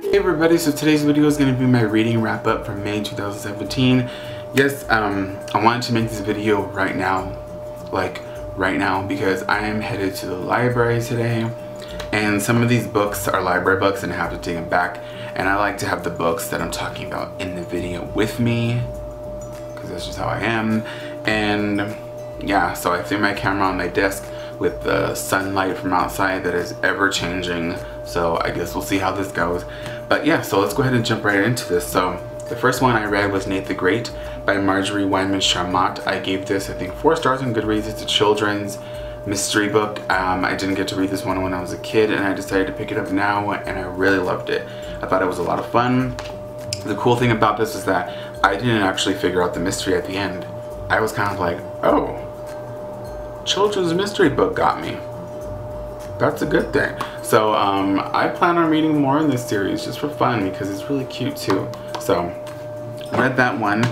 Hey everybody, so today's video is going to be my reading wrap up for May 2017. Yes, I wanted to make this video right now, because I am headed to the library today, and some of these books are library books and I have to take them back, and I like to have the books that I'm talking about in the video with me, because that's just how I am. And yeah, so I threw my camera on my desk with the sunlight from outside that is ever changing, so I guess we'll see how this goes. But yeah, so let's go ahead and jump right into this. So the first one I read was Nate the Great by Marjorie Weinman Charmot. I gave this, I think, 4 stars on Goodreads. It's a children's mystery book. I didn't get to read this one when I was a kid, and I decided to pick it up now, and I really loved it. I thought it was a lot of fun. The cool thing about this is that I didn't actually figure out the mystery at the end. I was kind of like, oh, children's mystery book got me. That's a good thing. So I plan on reading more in this series just for fun because it's really cute too. So I read that one.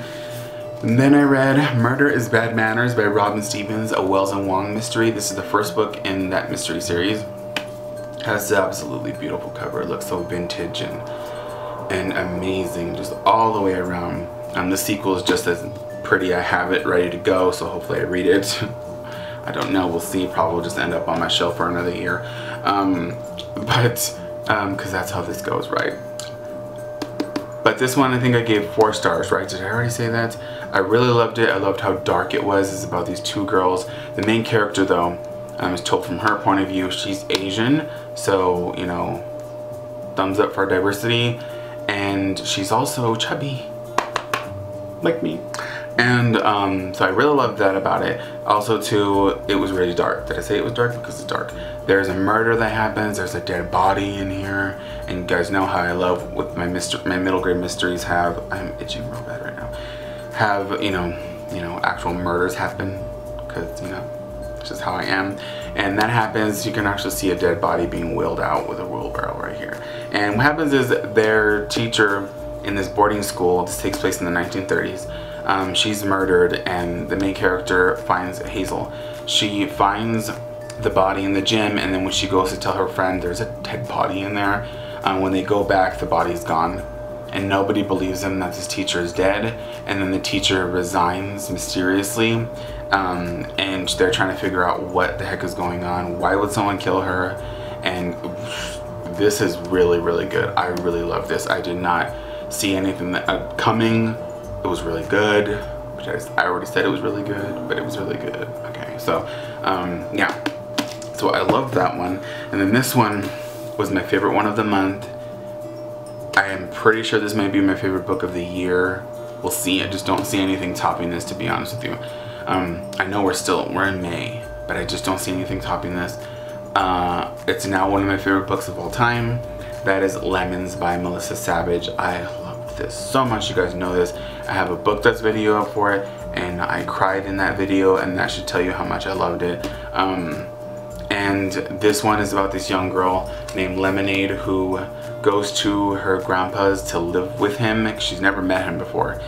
And then I read Murder is Bad Manners by Robin Stevens, a Wells and Wong mystery. This is the first book in that mystery series. It has an absolutely beautiful cover. It looks so vintage and amazing just all the way around. The sequel is just as pretty. I have it ready to go, so hopefully I read it. I don't know, we'll see. Probably will just end up on my shelf for another year. Because that's how this goes, right? But this one I think I gave 4 stars, right? Did I already say that? I really loved it. I loved how dark it was. It's about these 2 girls. The main character, though, is told from her point of view. She's Asian, so, you know, thumbs up for diversity. And she's also chubby, like me. And so I really loved that about it. Also too, it was really dark. Did I say it was dark? Because it's dark. There's a murder that happens. There's a dead body in here. And you guys know how I love with my middle grade mysteries have, I'm itching real bad right now, have, you know, actual murders happen. Because, you know, it's just how I am. And that happens, you can actually see a dead body being wheeled out with a wheelbarrow right here. And what happens is their teacher in this boarding school, this takes place in the 1930s, she's murdered, and the main character finds Hazel. She finds the body in the gym, and then when she goes to tell her friend there's a dead body in there, when they go back, the body's gone. And nobody believes him that this teacher is dead. And then the teacher resigns mysteriously, and they're trying to figure out what the heck is going on. Why would someone kill her? And this is really, really good. I really love this. I did not see anything coming. It was really good, which I already said it was really good, but it was really good. Okay, so yeah, so I loved that one. And then this one was my favorite one of the month. I am pretty sure this might be my favorite book of the year. We'll see. I just don't see anything topping this, to be honest with you. I know we're in May, but I just don't see anything topping this. It's now one of my favorite books of all time. That is Lemons by Melissa Savage. I love this so much. You guys know this. I have a book that's video up for it, and I cried in that video, and that should tell you how much I loved it. And this one is about this young girl named Lemonade who goes to her grandpa's to live with him. She's never met him before,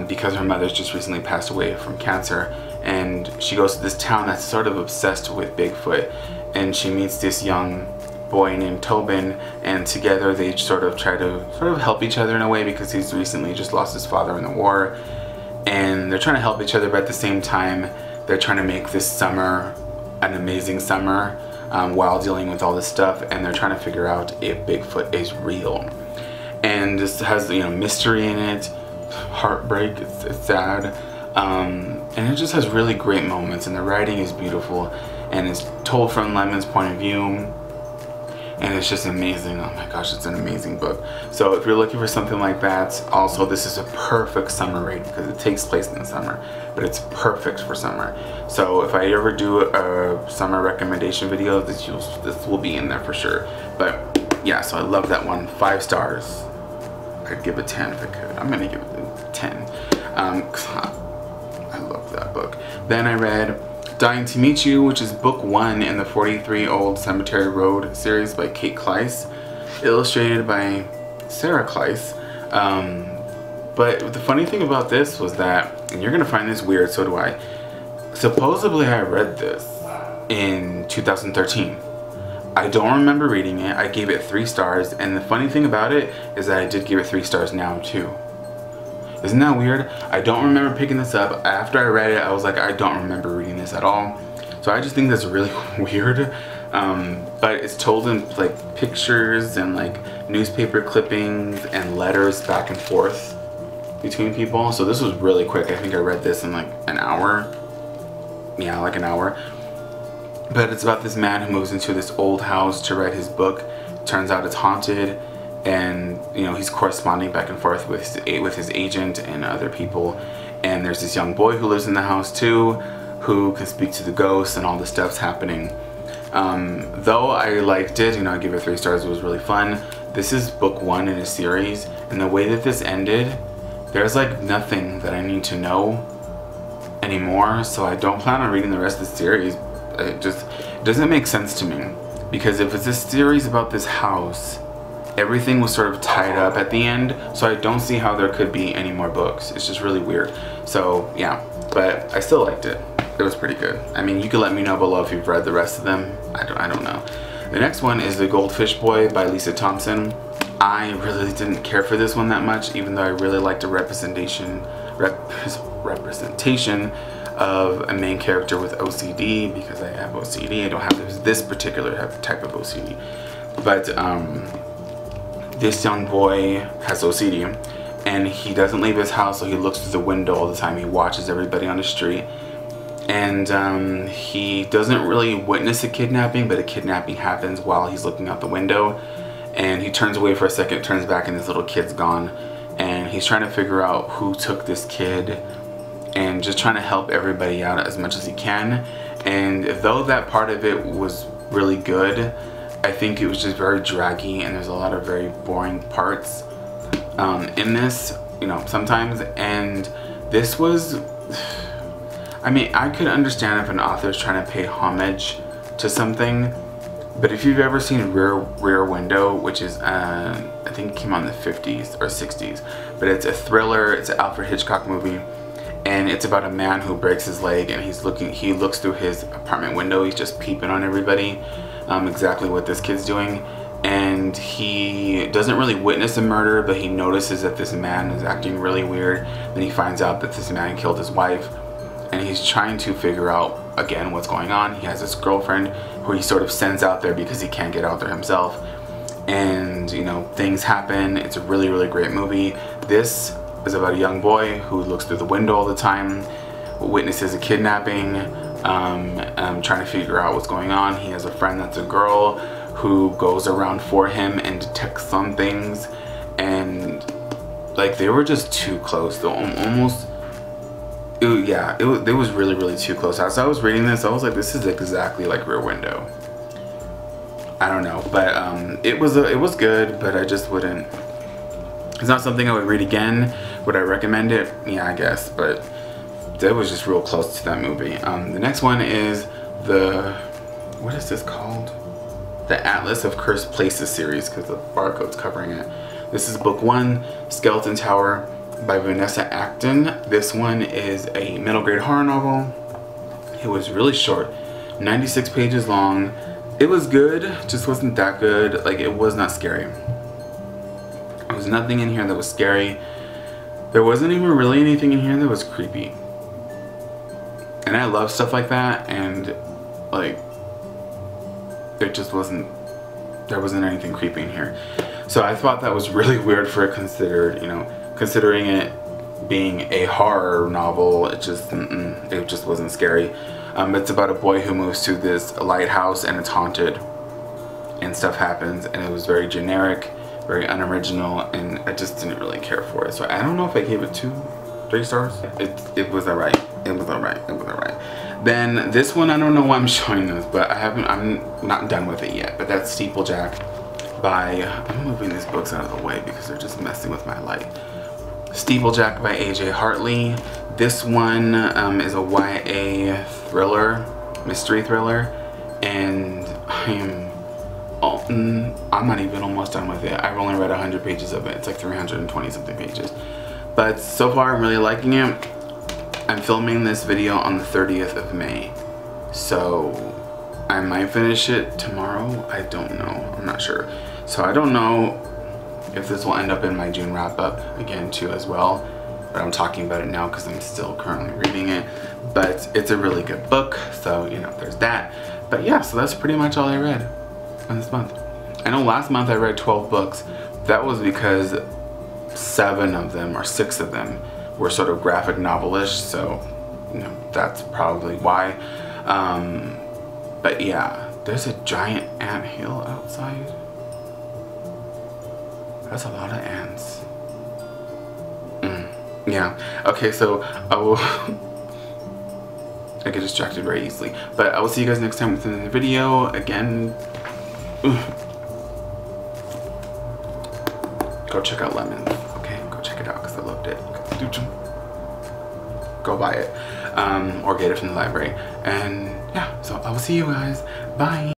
because her mother's just recently passed away from cancer, and she goes to this town that's sort of obsessed with Bigfoot, and she meets this young boy named Tobin, and together they sort of try to help each other in a way, because he's recently just lost his father in the war, and they're trying to help each other, but at the same time they're trying to make this summer an amazing summer, while dealing with all this stuff, and they're trying to figure out if Bigfoot is real. And this has, you know, mystery in it, heartbreak, it's sad, and it just has really great moments, and the writing is beautiful, and it's told from Lemon's point of view. And it's just amazing. Oh my gosh, it's an amazing book. So if you're looking for something like that, also this is a perfect summer read because it takes place in the summer, but it's perfect for summer. So if I ever do a summer recommendation video, this will be in there for sure. But yeah, so I love that one. 5 stars. I'd give it 10 if I could. I'm gonna give it 10. I love that book. Then I read Dying to Meet You, which is book 1 in the 43 Old Cemetery Road series by Kate Kleiss, illustrated by Sarah Kleiss. But the funny thing about this was that, and you're gonna find this weird, so do I, supposedly I read this in 2013. I don't remember reading it. I gave it 3 stars, and the funny thing about it is that I did give it 3 stars now too. Isn't that weird? I don't remember picking this up. After I read it, I was like, I don't remember reading this at all. So I just think that's really weird. But it's told in like pictures and like newspaper clippings and letters back and forth between people. So this was really quick. I think I read this in like an hour. Yeah, like an hour. But it's about this man who moves into this old house to write his book. Turns out it's haunted, and you know, he's corresponding back and forth with his agent and other people. And there's this young boy who lives in the house too, who can speak to the ghosts, and all this stuff's happening. Though I liked it, you know, I give it 3 stars. It was really fun. This is book 1 in a series, and the way that this ended, there's like nothing that I need to know anymore. So I don't plan on reading the rest of the series. It just doesn't make sense to me, because if it's a series about this house, everything was sort of tied up at the end, so I don't see how there could be any more books. It's just really weird. So yeah, but I still liked it. It was pretty good. I mean, you can let me know below if you've read the rest of them. I don't know. The next one is The Goldfish Boy by Lisa Thompson. I really didn't care for this one that much, even though I really liked the representation of a main character with OCD, because I have OCD. I don't have this particular type of OCD, but this young boy has OCD, and he doesn't leave his house, so he looks through the window all the time. He watches everybody on the street, and he doesn't really witness a kidnapping, but a kidnapping happens while he's looking out the window, and he turns away for a second, turns back, and this little kid's gone, and he's trying to figure out who took this kid, and just trying to help everybody out as much as he can. And though that part of it was really good, I think it was just very draggy, and there's a lot of very boring parts in this, you know, sometimes. And this was, I mean, I could understand if an author is trying to pay homage to something, but if you've ever seen Rear Window, which is I think it came out in the 50s or 60s, but it's a thriller, it's an Alfred Hitchcock movie. And it's about a man who breaks his leg, and he looks through his apartment window. He's just peeping on everybody, exactly what this kid's doing. And he doesn't really witness a murder, but he notices that this man is acting really weird. Then he finds out that this man killed his wife, and he's trying to figure out again what's going on. He has this girlfriend who he sort of sends out there because he can't get out there himself. And you know, things happen. It's a really, really great movie. This is about a young boy who looks through the window all the time, witnesses a kidnapping, trying to figure out what's going on. He has a friend that's a girl who goes around for him and detects some things, and like they were just too close. Though almost, it was really, really too close. As I was reading this, I was like, this is exactly like Rear Window. I don't know, but it was good, but I just wouldn't. It's not something I would read again. Would I recommend it? Yeah, I guess, but that was just real close to that movie. The next one is what is this called? The Atlas of Cursed Places series, because the barcode's covering it. This is book 1, Skeleton Tower by Vanessa Acton. This one is a middle grade horror novel. It was really short, 96 pages long. It was good, just wasn't that good. Like, it was not scary. There was nothing in here that was scary. There wasn't even really anything in here that was creepy. And I love stuff like that, and like, it just wasn't, there wasn't anything creepy in here. So I thought that was really weird for a considering it being a horror novel. It just wasn't scary. It's about a boy who moves to this lighthouse, and it's haunted, and stuff happens, and it was very generic, very unoriginal, and I just didn't really care for it. So I don't know if I gave it 3 stars. It was alright. It was alright. It was alright. Then this one, I don't know why I'm showing this, but I'm not done with it yet. But that's Steeplejack by, I'm moving these books out of the way because they're just messing with my light. Steeplejack by A.J. Hartley. This one is a YA thriller, mystery thriller, and I'm not even almost done with it. I've only read 100 pages of it. It's like 320 something pages. But so far I'm really liking it. I'm filming this video on the 30th of May. So I might finish it tomorrow. I don't know. I'm not sure. So I don't know if this will end up in my June wrap up again too as well. But I'm talking about it now because I'm still currently reading it. But it's a really good book. So, you know, there's that. But yeah, so that's pretty much all I read in this month. I know last month I read 12 books. That was because 7 of them or 6 of them were sort of graphic novelish. So, you know, that's probably why. But yeah, there's a giant ant hill outside. That's a lot of ants. Yeah. Okay, so I get distracted very easily. But I will see you guys next time with another video. Again, go check out Lemons. Okay, go check it out because I loved it. Go buy it. Or get it from the library. And yeah, so I will see you guys. Bye.